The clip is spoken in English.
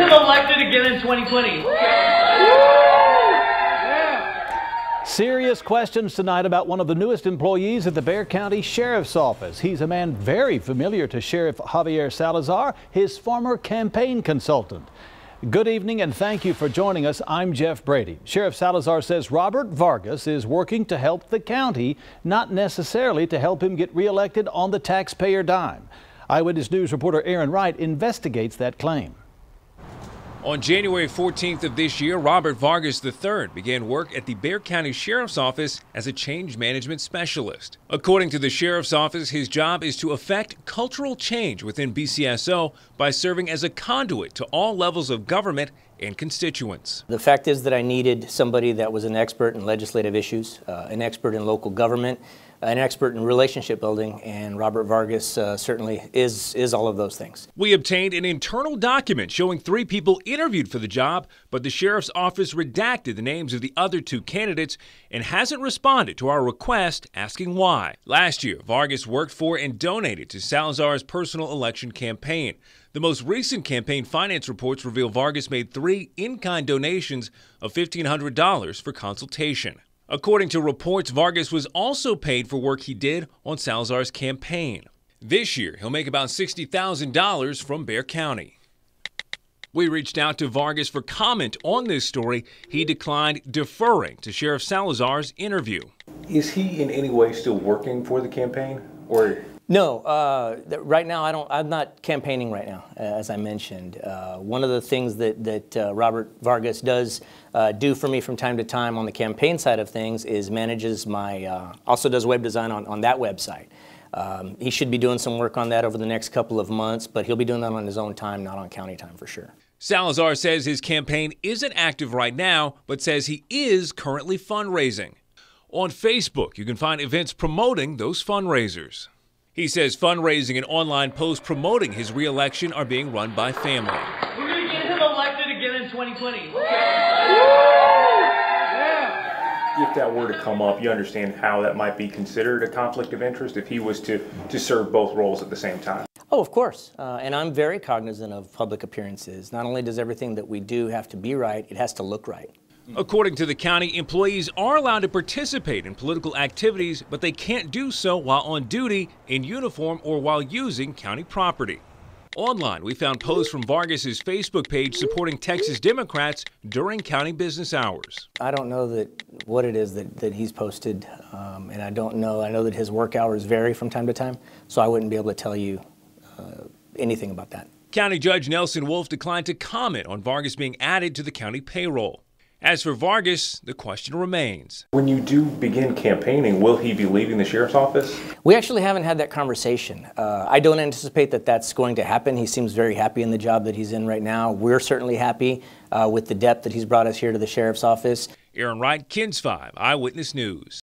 him elected again in 2020. Serious questions tonight about one of the newest employees at the Bexar County Sheriff's Office. He's a man very familiar to Sheriff Javier Salazar, his former campaign consultant. Good evening and thank you for joining us. I'm Jeff Brady. Sheriff Salazar says Robert Vargas is working to help the county, not necessarily to help him get reelected on the taxpayer dime. Eyewitness News reporter Aaron Wright investigates that claim. On January 14th of this year, Robert Vargas III began work at the Bexar County Sheriff's Office as a change management specialist. According to the Sheriff's Office, his job is to effect cultural change within BCSO by serving as a conduit to all levels of government and constituents. The fact is that I needed somebody that was an expert in legislative issues, an expert in local government, an expert in relationship building, and Robert Vargas certainly is all of those things. We obtained an internal document showing 3 people interviewed for the job, but the Sheriff's Office redacted the names of the other 2 candidates and hasn't responded to our request asking why. Last year, Vargas worked for and donated to Salazar's personal election campaign. The most recent campaign finance reports reveal Vargas made 3 in-kind donations of $1,500 for consultation. According to reports, Vargas was also paid for work he did on Salazar's campaign. This year, he'll make about $60,000 from Bexar County. We reached out to Vargas for comment on this story. He declined deferring to Sheriff Salazar's interview. Is he in any way still working for the campaign, or? No, right now I'm not campaigning right now, as I mentioned. One of the things that Robert Vargas does do for me from time to time on the campaign side of things is manages my, also does web design on that website. He should be doing some work on that over the next couple of months, but he'll be doing that on his own time, not on county time for sure. Salazar says his campaign isn't active right now, but says he is currently fundraising. On Facebook, you can find events promoting those fundraisers. He says fundraising and online posts promoting his re-election are being run by family. We're going to get him elected again in 2020. If that were to come up, you understand how that might be considered a conflict of interest if he was to serve both roles at the same time? Oh, of course. And I'm very cognizant of public appearances. Not only does everything that we do have to be right, it has to look right. According to the county, employees are allowed to participate in political activities, but they can't do so while on duty, in uniform, or while using county property. Online, we found posts from Vargas's Facebook page supporting Texas Democrats during county business hours. I don't know what it is that he's posted, and I don't know. I know that his work hours vary from time to time, so I wouldn't be able to tell you anything about that. County Judge Nelson Wolf declined to comment on Vargas being added to the county payroll. As for Vargas, the question remains. When you do begin campaigning, will he be leaving the sheriff's office? We actually haven't had that conversation. I don't anticipate that that's going to happen. He seems very happy in the job that he's in right now. We're certainly happy with the depth that he's brought us here to the sheriff's office. Aaron Wright, KENS 5 Eyewitness News.